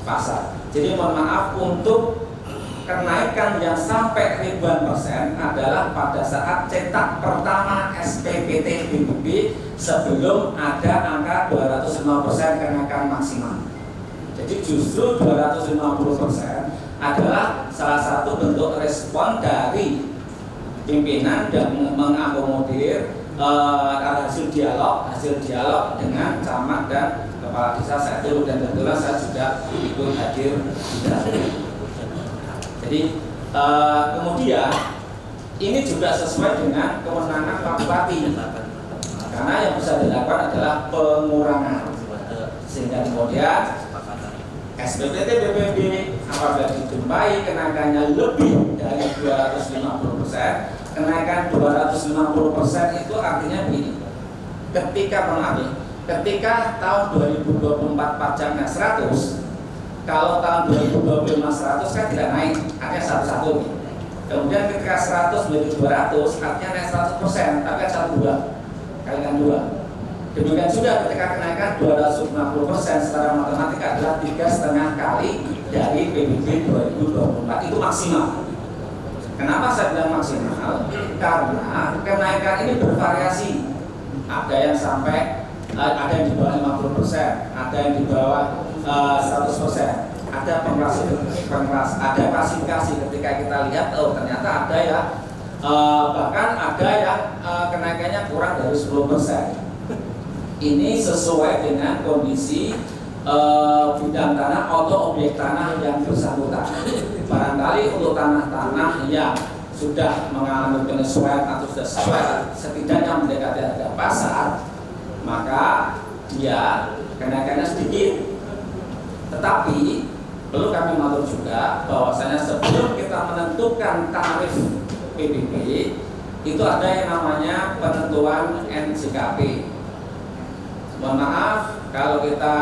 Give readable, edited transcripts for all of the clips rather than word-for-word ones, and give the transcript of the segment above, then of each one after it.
pasar. Jadi mohon maaf, untuk kenaikan yang sampai ribuan persen adalah pada saat cetak pertama SPPT PBB sebelum ada angka 250% kenaikan maksimal. Jadi justru 250% adalah salah satu bentuk respon dari pimpinan dan mengakomodir hasil dialog dengan camat dan kepala desa saya dulu, dan kebetulan saya juga ikut hadir di dalam. Jadi kemudian ini juga sesuai dengan kewenangan Pak Bupati, karena yang bisa dilakukan adalah pengurangan, sehingga kemudian SPPT PBB apabila dijumpai kenaikannya lebih dari 250%, kenaikan 250% itu artinya begini, ketika tahun 2024 pajaknya 100, kalau tahun 2025 100 kan tidak naik, artinya satu-satu. Kemudian ketika 100 menjadi 200, artinya naik 100%, tapi kan 1 kalikan 2. Demikian juga ketika kenaikan 250% secara matematika adalah 3,5 kali dari PBB 2024, itu maksimal. Kenapa saya bilang maksimal? Karena kenaikan ini bervariasi. Ada yang sampai, ada yang di bawah 50%, ada yang di bawah 100%. Ada ada klasifikasi ketika kita lihat, oh ternyata ada ya, bahkan ada yang kenaikannya kurang dari 10%. Ini sesuai dengan kondisi bidang tanah atau objek tanah yang bersangkutan. Barangkali untuk tanah-tanah yang sudah mengalami penyesuaian atau sudah sesuai, setidaknya mendekati harga pasar, maka dia kenaikannya sedikit. Tetapi perlu kami maklum juga bahwasanya sebelum kita menentukan tarif PBB, itu ada yang namanya penentuan NJKP. Mohon maaf kalau kita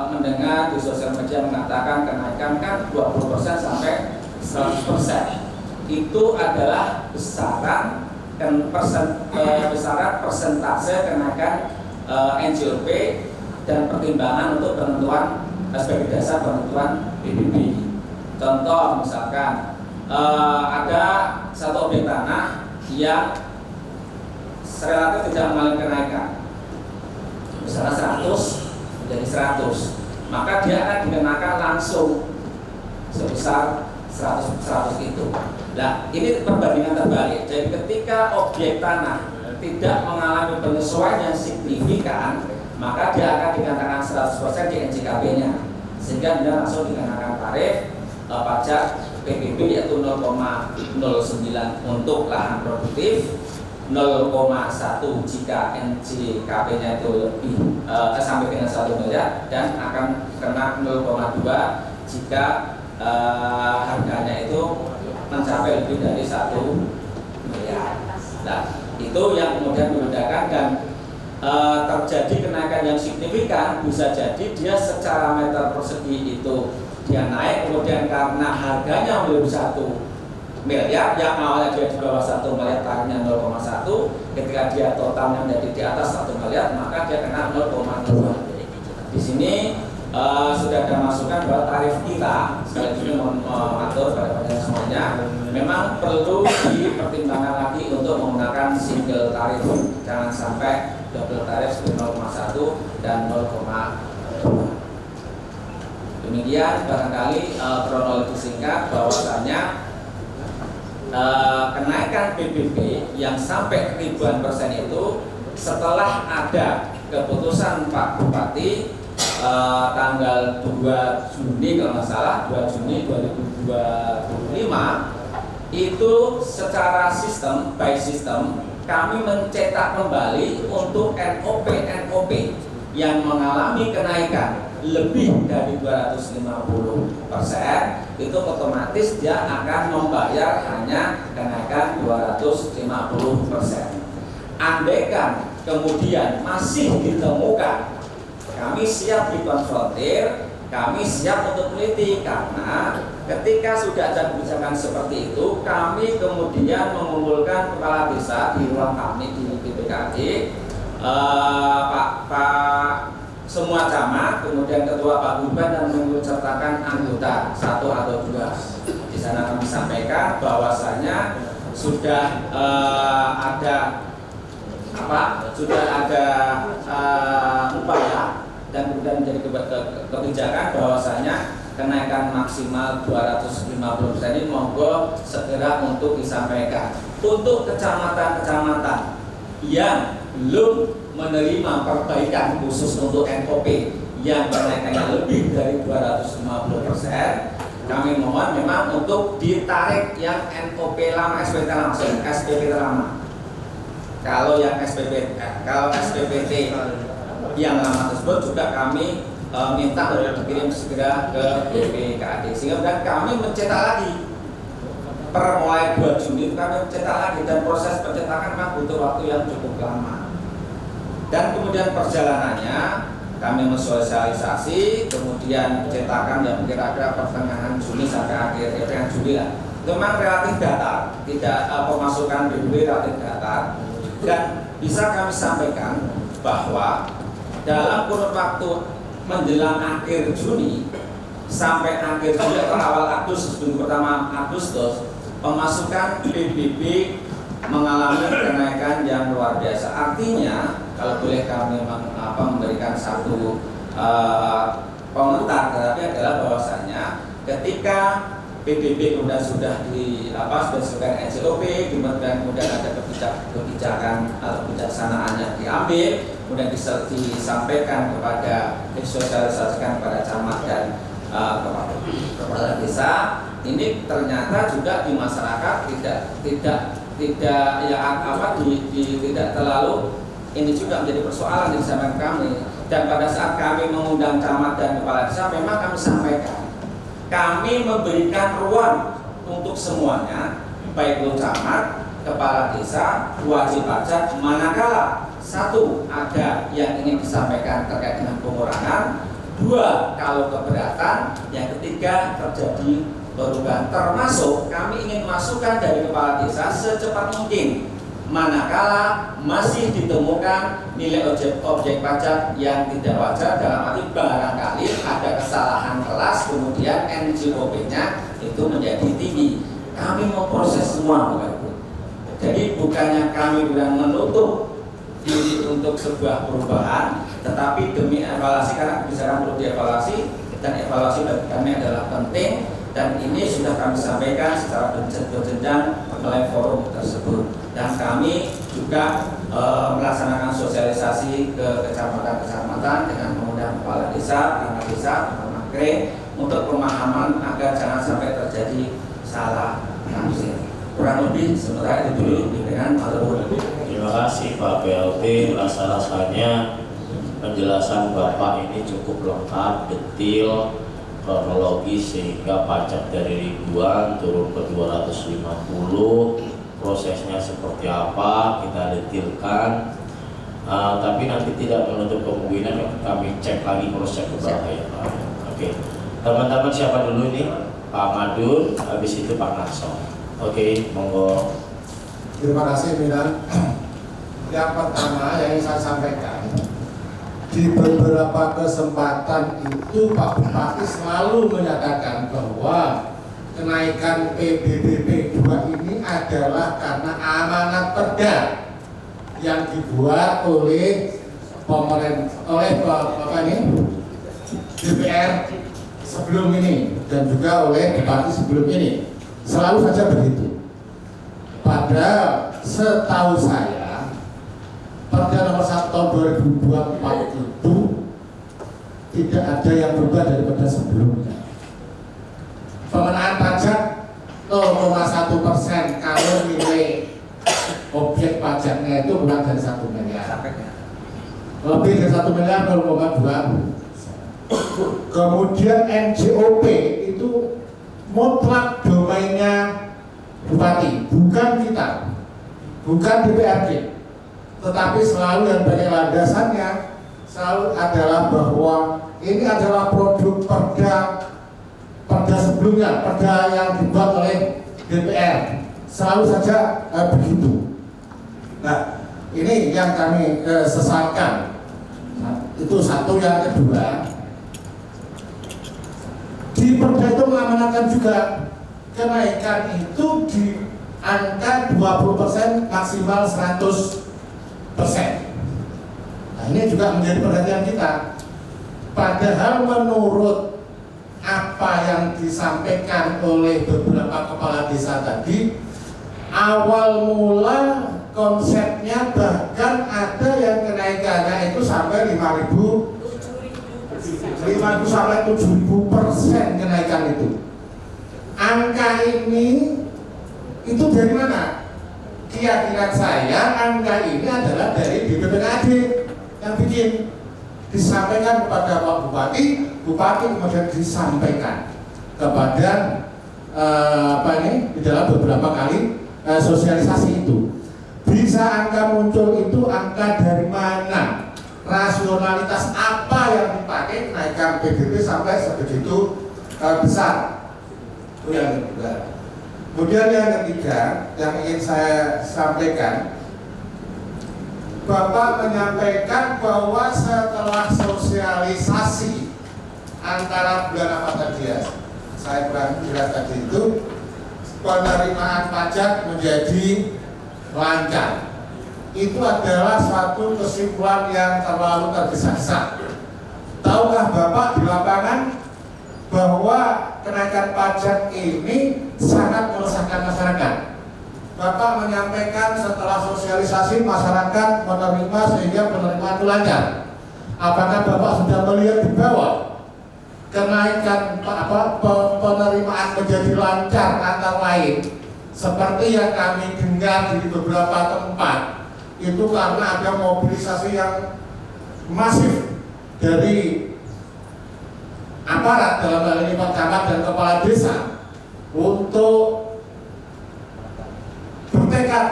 mendengar di sosial media mengatakan kenaikan kan 20% sampai 100%. Itu adalah besaran persentase kenaikan NJOP dan pertimbangan untuk penentuan sebagai dasar penentuan PBB. Contoh misalkan ada satu objek tanah yang relatif tidak mengalami kenaikan, misalnya 100 menjadi 100, maka dia akan dikenakan langsung sebesar 100 itu. Nah, ini perbandingan terbalik. Jadi ketika objek tanah tidak mengalami penyesuaian yang signifikan, maka dia akan dikenakan 100% di NJKP-nya, sehingga dia langsung dikenakan tarif pajak PBB yaitu 0,09 untuk lahan produktif, 0,1 jika NJKP-nya itu lebih sampai dengan 1 miliar, dan akan kena 0,2 jika harganya itu mencapai lebih dari 1 miliar. Nah, itu yang kemudian membedakan, dan terjadi kenaikan yang signifikan bisa jadi dia secara meter persegi itu dia naik, kemudian karena harganya lebih 1 miliar, yang awalnya dia di bawah 1 miliar tarifnya 0,1, ketika dia totalnya menjadi di atas 1 miliar, maka dia kena 0,2. Di sini sudah ada masukan bahwa tarif kita, sekali lagi mengatur pada semuanya, memang perlu dipertimbangkan lagi untuk menggunakan single tarif, jangan sampai double tarif 0,1 dan 0,2. Demikian barangkali kronologi singkat bahwasannya kenaikan PBB yang sampai ribuan persen itu setelah ada keputusan Pak Bupati tanggal 2 Juni kalau nggak salah, 2 Juni 2025, itu secara sistem, by sistem, kami mencetak kembali untuk NOP yang mengalami kenaikan lebih dari 250%, itu otomatis dia akan membayar hanya kenaikan 250%. Andaikan kemudian masih ditemukan, kami siap dikonfrontir, kami siap untuk meneliti, karena ketika sudah ada kebijakan seperti itu, kami kemudian mengumpulkan kepala desa di ruang kami di BPKD, Pak semua camat, kemudian ketua paguyuban dan mengikutsertakan anggota 1 atau 2. Di sana kami sampaikan bahwasanya sudah ada upaya dan kemudian menjadi kebijakan bahwasanya kenaikan maksimal 250% ini monggo segera untuk disampaikan. Untuk kecamatan-kecamatan yang belum menerima perbaikan khusus untuk NOP yang kenaikannya lebih dari 250%, kami mohon memang untuk ditarik yang NOP lama, SPP lama. Kalau yang SPPT yang lama tersebut juga kami minta untuk dikirim segera ke BPKAD, sehingga kami mencetak lagi per mulai 2 Juni kami mencetak lagi, dan proses pencetakan memang butuh waktu yang cukup lama. Dan kemudian perjalanannya kami mensosialisasi, kemudian cetakan yang kira-kira pertengahan Juni sampai akhir Juli lah. Itu memang relatif datar, tidak pemasukan BPB relatif datar, dan bisa kami sampaikan bahwa dalam kurun waktu menjelang akhir Juni sampai akhir Juli atau awal Agustus, minggu pertama Agustus, pemasukan PBB mengalami kenaikan yang luar biasa. Artinya, kalau boleh kami memberikan satu komentar, tetapi adalah bahwasanya ketika PBB sudah disesuaikan NCOP, kemudian ada kebijakan atau kebijaksanaan yang diambil, kemudian disampaikan kepada, disosialisasikan kepada camat dan kepala desa, ini ternyata juga di masyarakat tidak terlalu ini juga menjadi persoalan di zaman kami. Dan pada saat kami mengundang camat dan kepala desa, memang kami sampaikan, kami memberikan ruang untuk semuanya, baik itu camat, kepala desa, wajib pajak, manakala 1 ada yang ingin disampaikan terkait dengan pengurangan, 2 kalau keberatan, yang ketiga terjadi perubahan, termasuk kami ingin masukkan dari kepala desa secepat mungkin manakala masih ditemukan nilai objek pajak yang tidak wajar, dalam arti barangkali ada kesalahan kelas kemudian NJOP-nya itu menjadi tinggi. Kami mau proses semua, Bapak Ibu. Jadi bukannya kami bilang menutup diri untuk sebuah perubahan, tetapi demi evaluasi, karena kebijakan perlu dievaluasi, dan evaluasi bagi kami adalah penting, dan ini sudah kami sampaikan secara berjenjang melalui forum tersebut. Dan kami juga melaksanakan sosialisasi ke kecamatan-kecamatan dengan mengundang kepala desa, perangkat desa, makre, untuk pemahaman agar jangan sampai terjadi salah tafsir. Kurang lebih sementara itu dulu dengan matur. Terima kasih Pak PLT, rasa-rasanya penjelasan Bapak ini cukup lengkap, detail, kronologis, sehingga pajak dari ribuan turun ke 250, prosesnya seperti apa kita detailkan. Tapi nanti tidak menutup kemungkinan kami cek lagi cross check ke belakang ya Pak. Oke, teman-teman siapa dulu nih? Pak Madun, habis itu Pak Narso. Oke, monggo. Terima kasih Milan. Yang pertama yang ingin saya sampaikan, di beberapa kesempatan itu Pak Bupati selalu menyatakan bahwa kenaikan PBBB 2 ini adalah karena amanat perda yang dibuat oleh DPR sebelum ini dan juga oleh Bupati sebelum ini. Selalu saja begitu. Padahal setahu saya Perda nomor 1 tahun 2024 itu tidak ada yang berubah dari perda sebelumnya. Pengenaan pajak 0,1% kalau nilai objek pajaknya itu kurang dari 1 miliar. Lebih dari 1 miliar 0,2. Kemudian NJOP itu mutlak domainnya Bupati, bukan kita, bukan DPRD, tetapi selalu yang dari landasannya selalu adalah bahwa ini adalah produk perda sebelumnya, perda yang dibuat oleh DPR, selalu saja begitu. Nah, ini yang kami sesalkan. Itu satu. Yang kedua, di Perda itu mengamanatkan juga kenaikan itu di angka 20% maksimal 100%. Nah, ini juga menjadi perhatian kita. Padahal menurut apa yang disampaikan oleh beberapa kepala desa tadi, awal mula konsepnya bahkan ada yang kenaikannya itu sampai 5.000 sampai 7.000% kenaikan itu. Angka ini itu dari mana? Keyakinan saya angka ini adalah dari BPPKAD yang bikin, disampaikan kepada Pak Bupati, Bupati kemudian disampaikan kepada di dalam beberapa kali sosialisasi itu. Bisa angka muncul itu angka dari mana? Rasionalitas apa yang dipakai kenaikan PDB sampai sebegitu besar? Itu yang kedua. Kemudian yang ketiga yang ingin saya sampaikan, Bapak menyampaikan bahwa setelah sosialisasi antara bulan apa tadi ya, saya kurang jelas tadi itu, penerimaan pajak menjadi lancar. Itu adalah suatu kesimpulan yang terlalu tergesa-gesa. Tahukah Bapak di lapangan bahwa kenaikan pajak ini sangat meresahkan masyarakat? Bapak menyampaikan setelah sosialisasi masyarakat menerima sehingga penerimaan itu lancar. Apakah Bapak sudah melihat di bawah kenaikan penerimaan menjadi lancar antara lain seperti yang kami dengar di beberapa tempat? Itu karena ada mobilisasi yang masif dari aparat, dalam hal ini Pak Camat dan kepala desa, untuk bertekad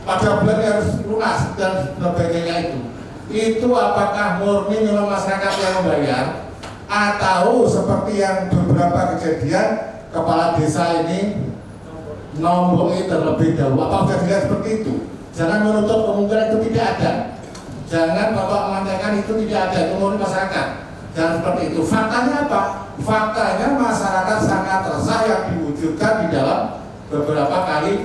pada bulan harus lunas dan sebagainya itu. Itu apakah murni memang masyarakat yang membayar, atau seperti yang beberapa kejadian kepala desa ini nomboknya terlebih dahulu? Apa sudah dilihat seperti itu? Jangan menutup kemungkinan itu tidak ada. Jangan Bapak mengatakan itu tidak ada, itu murni masyarakat. Dan seperti itu. Faktanya apa? Faktanya masyarakat sangat resah yang diwujudkan di dalam beberapa kali